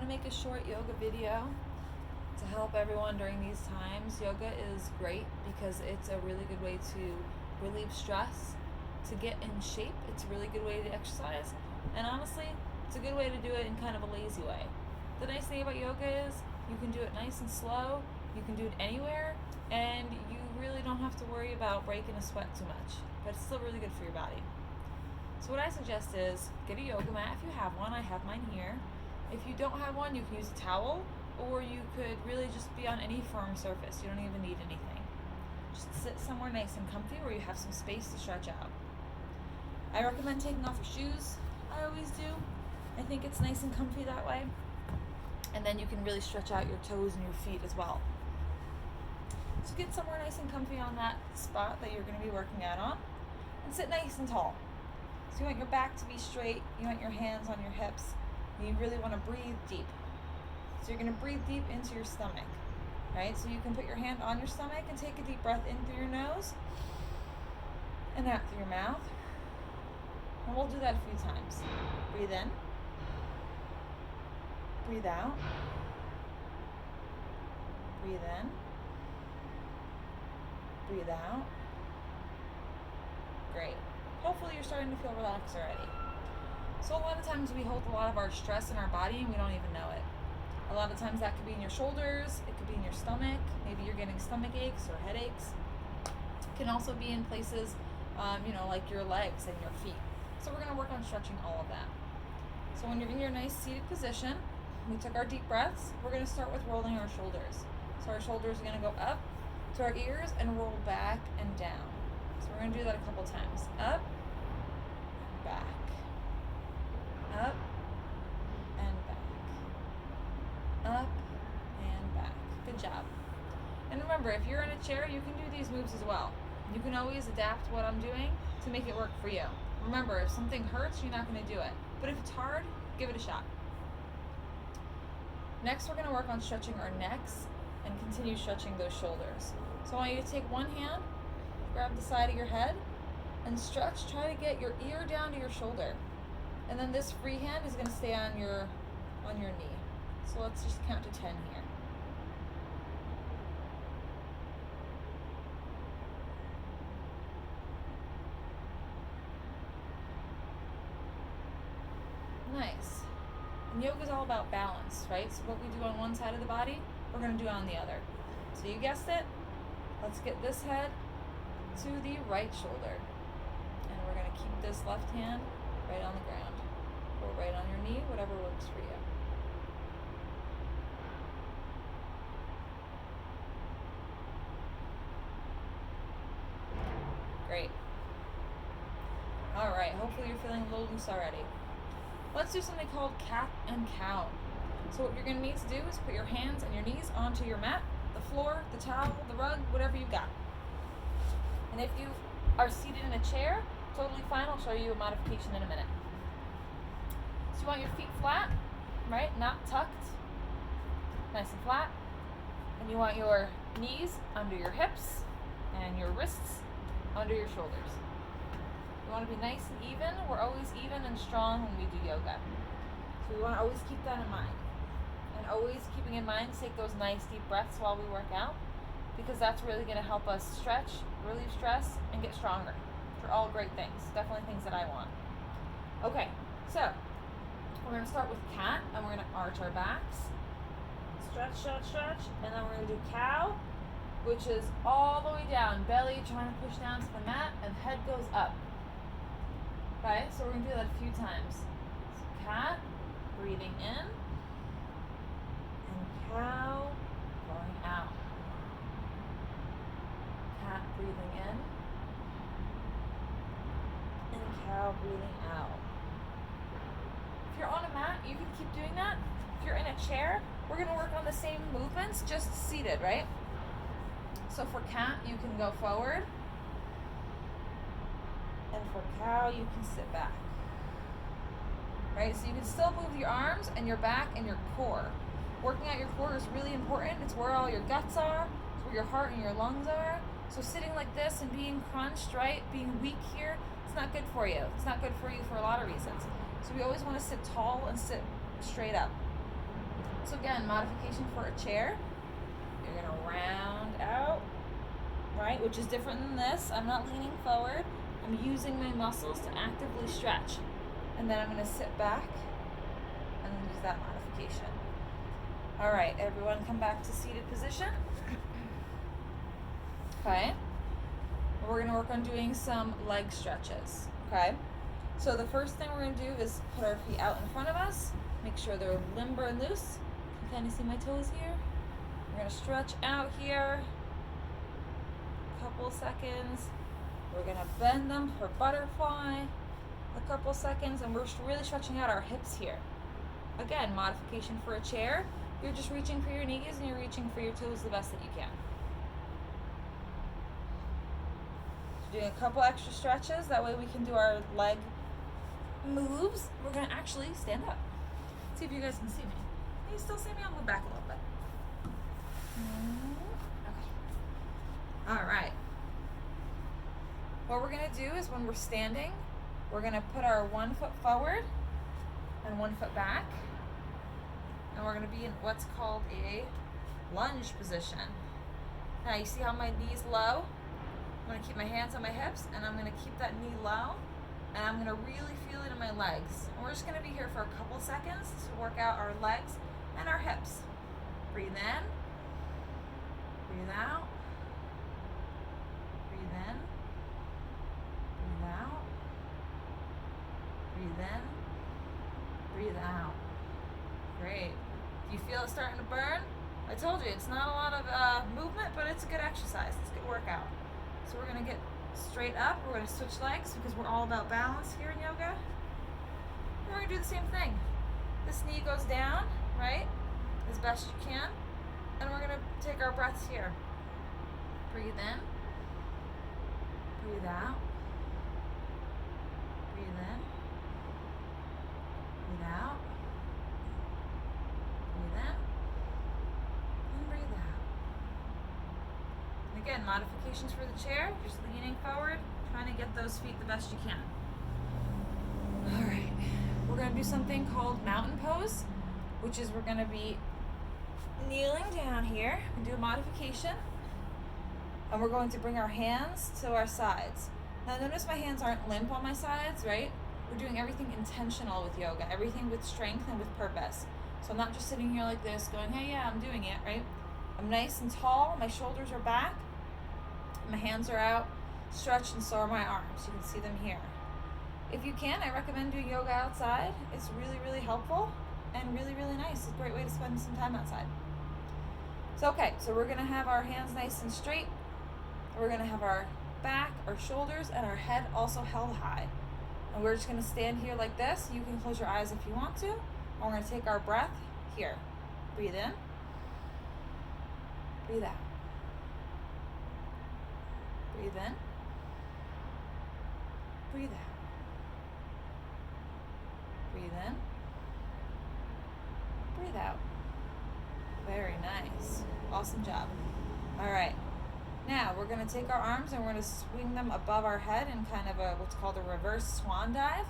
make a short yoga video to help everyone during these times. Yoga is great because it's a really good way to relieve stress, to get in shape. It's a really good way to exercise, and honestly, it's a good way to do it in kind of a lazy way. The nice thing about yoga is you can do it nice and slow, you can do it anywhere, and you really don't have to worry about breaking a sweat too much, but it's still really good for your body. So what I suggest is get a yoga mat if you have one. I have mine here. If you don't have one, you can use a towel, or you could really just be on any firm surface. You don't even need anything. Just sit somewhere nice and comfy where you have some space to stretch out. I recommend taking off your shoes. I always do. I think it's nice and comfy that way. And then you can really stretch out your toes and your feet as well. So get somewhere nice and comfy on that spot that you're going to be working out on, and sit nice and tall. So you want your back to be straight, you want your hands on your hips, and you really want to breathe deep. So you're going to breathe deep into your stomach, right? So you can put your hand on your stomach and take a deep breath in through your nose and out through your mouth. And we'll do that a few times. Breathe in. Breathe out. Breathe in. Breathe out. Great. Hopefully you're starting to feel relaxed already. So a lot of times we hold a lot of our stress in our body and we don't even know it. A lot of times that could be in your shoulders, it could be in your stomach, maybe you're getting stomach aches or headaches. It can also be in places, like your legs and your feet. So we're going to work on stretching all of that. So when you're in your nice seated position, we took our deep breaths, we're going to start with rolling our shoulders. So our shoulders are going to go up to our ears and roll back and down. So we're going to do that a couple times. Up, back. Up, and back. Up, and back. Good job. And remember, if you're in a chair, you can do these moves as well. You can always adapt what I'm doing to make it work for you. Remember, if something hurts, you're not going to do it. But if it's hard, give it a shot. Next, we're going to work on stretching our necks and continue stretching those shoulders. So I want you to take one hand, grab the side of your head, and stretch. Try to get your ear down to your shoulder. And then this free hand is going to stay on your knee. So let's just count to 10 here. Nice. And yoga is all about balance, right? So what we do on one side of the body, we're going to do on the other. So you guessed it. Let's get this head to the right shoulder. And we're going to keep this left hand right on the ground, or right on your knee, whatever works for you. Great. All right, hopefully you're feeling a little loose already. Let's do something called cat and cow. So what you're going to need to do is put your hands and your knees onto your mat, the floor, the towel, the rug, whatever you got. And if you are seated in a chair, totally fine. I'll show you a modification in a minute. So you want your feet flat, right? Not tucked. Nice and flat. And you want your knees under your hips and your wrists under your shoulders. You want to be nice and even. We're always even and strong when we do yoga. So we want to always keep that in mind. And always keeping in mind to take those nice deep breaths while we work out, because that's really going to help us stretch, relieve stress, and get stronger. For all great things. Definitely things that I want. Okay, so we're going to start with cat, and we're going to arch our backs. Stretch, stretch, stretch. And then we're going to do cow, which is all the way down. Belly trying to push down to the mat, and head goes up. Okay, so we're going to do that a few times. So cat, breathing in, and cow, going out. Cat, breathing in, and cow, breathing out. If you're on a mat, you can keep doing that. If you're in a chair, we're going to work on the same movements, just seated, right? So for cat, you can go forward. And for cow, you can sit back. Right? So you can still move your arms and your back and your core. Working out your core is really important. It's where all your guts are. It's where your heart and your lungs are. So sitting like this and being crunched, right? Being weak here, it's not good for you. It's not good for you for a lot of reasons. So we always want to sit tall and sit straight up. So again, modification for a chair. You're gonna round out, right? Which is different than this. I'm not leaning forward. I'm using my muscles to actively stretch. And then I'm gonna sit back and use that modification. All right, everyone come back to seated position. Okay. We're gonna work on doing some leg stretches, okay? So the first thing we're gonna do is put our feet out in front of us. Make sure they're limber and loose. You can kind of see my toes here. We're gonna stretch out here. Couple seconds. We're gonna bend them for butterfly. A couple seconds, and we're really stretching out our hips here. Again, modification for a chair. You're just reaching for your knees and you're reaching for your toes the best that you can. Doing a couple extra stretches, that way we can do our leg moves. We're gonna actually stand up. See if you guys can see me. Can you still see me? I'll move back a little bit. Okay. All right. What we're gonna do is when we're standing, we're gonna put our 1 foot forward and 1 foot back. And we're gonna be in what's called a lunge position. Now you see how my knee's low? I'm gonna keep my hands on my hips and I'm gonna keep that knee low and I'm gonna really feel it in my legs. And we're just gonna be here for a couple seconds to work out our legs and our hips. Breathe in, breathe out, breathe in, breathe out, breathe in, breathe out. Great. Do you feel it starting to burn? I told you, it's not a lot of movement, but it's a good exercise. It's a good workout. So we're gonna get straight up. We're gonna switch legs because we're all about balance here in yoga. And we're gonna do the same thing. This knee goes down, right? As best you can. And we're gonna take our breaths here. Breathe in. Breathe out. Breathe in. Breathe out. Breathe in. And breathe out. Again, modifications for the chair, just leaning forward, trying to get those feet the best you can. All right, we're gonna do something called mountain pose, which is we're gonna be kneeling down here and do a modification. And we're going to bring our hands to our sides. Now notice my hands aren't limp on my sides, right? We're doing everything intentional with yoga, everything with strength and with purpose. So I'm not just sitting here like this going, hey, yeah, I'm doing it, right? I'm nice and tall, my shoulders are back, my hands are out, stretched, and so are my arms. You can see them here. If you can, I recommend doing yoga outside. It's really, really helpful and really, really nice. It's a great way to spend some time outside. So, okay, so we're gonna have our hands nice and straight. We're gonna have our back, our shoulders, and our head also held high. And we're just gonna stand here like this. You can close your eyes if you want to. And we're gonna take our breath here. Breathe in. Breathe out. Breathe in. Breathe out. Breathe in. Breathe out. Very nice. Awesome job. All right. Now we're going to take our arms and we're going to swing them above our head in kind of a what's called a reverse swan dive.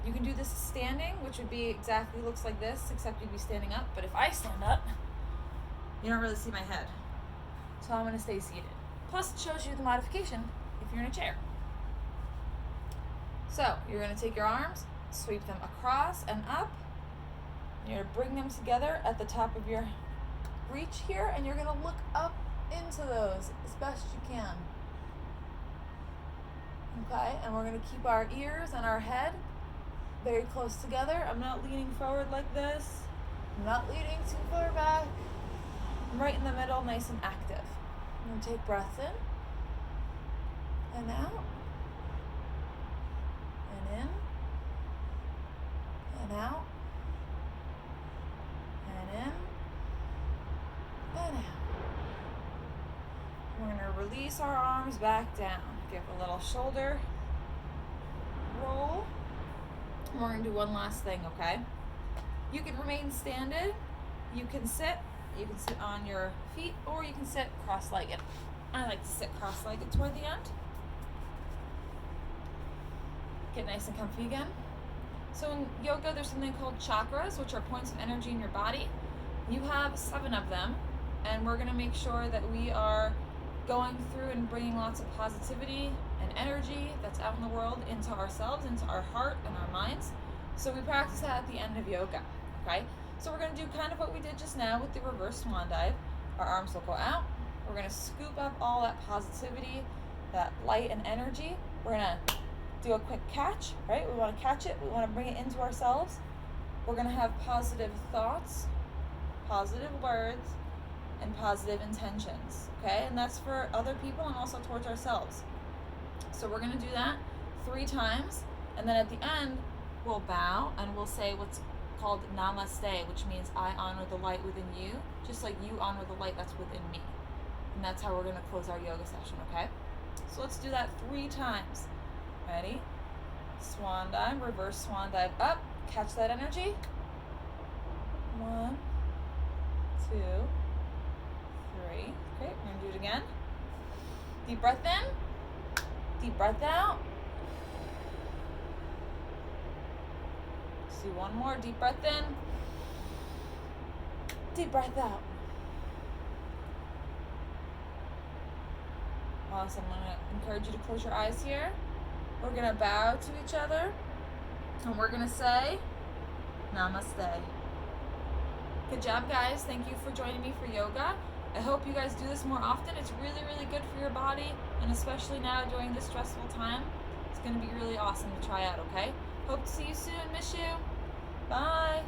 You can do this standing, which would be exactly looks like this, except you'd be standing up. But if I stand up, you don't really see my head. So I'm going to stay seated. Plus, it shows you the modification if you're in a chair. So you're going to take your arms, sweep them across and up. You're going to bring them together at the top of your reach here, and you're going to look up into those as best you can. Okay, and we're going to keep our ears and our head very close together. I'm not leaning forward like this. I'm not leaning too far back. I'm right in the middle, nice and active. I'm going to take breaths in and out and in and out and in and out. We're going to release our arms back down. Give a little shoulder roll. And we're going to do one last thing, okay? You can remain standing. You can sit. You can sit on your feet, or you can sit cross-legged. I like to sit cross-legged toward the end. Get nice and comfy again. So in yoga, there's something called chakras, which are points of energy in your body. You have 7 of them, and we're going to make sure that we are going through and bringing lots of positivity and energy that's out in the world into ourselves, into our heart and our minds. So we practice that at the end of yoga, okay? So we're going to do kind of what we did just now with the reverse swan dive. Our arms will go out. We're going to scoop up all that positivity, that light and energy. We're going to do a quick catch, right? We want to catch it. We want to bring it into ourselves. We're going to have positive thoughts, positive words, and positive intentions, okay? And that's for other people and also towards ourselves. So we're going to do that 3 times, and then at the end, we'll bow and we'll say what's called namaste, which means I honor the light within you, just like you honor the light that's within me. And that's how we're going to close our yoga session, okay? So let's do that 3 times. Ready? Swan dive, reverse swan dive up, catch that energy. 1, 2, 3. Great, we're going to do it again. Deep breath in, deep breath out. Let's do one more, deep breath in, deep breath out. Awesome, I'm going to encourage you to close your eyes here. We're going to bow to each other, and we're going to say, namaste. Good job, guys. Thank you for joining me for yoga. I hope you guys do this more often. It's really, really good for your body, and especially now during this stressful time, it's going to be really awesome to try out, okay? Hope to see you soon. Miss you. Bye.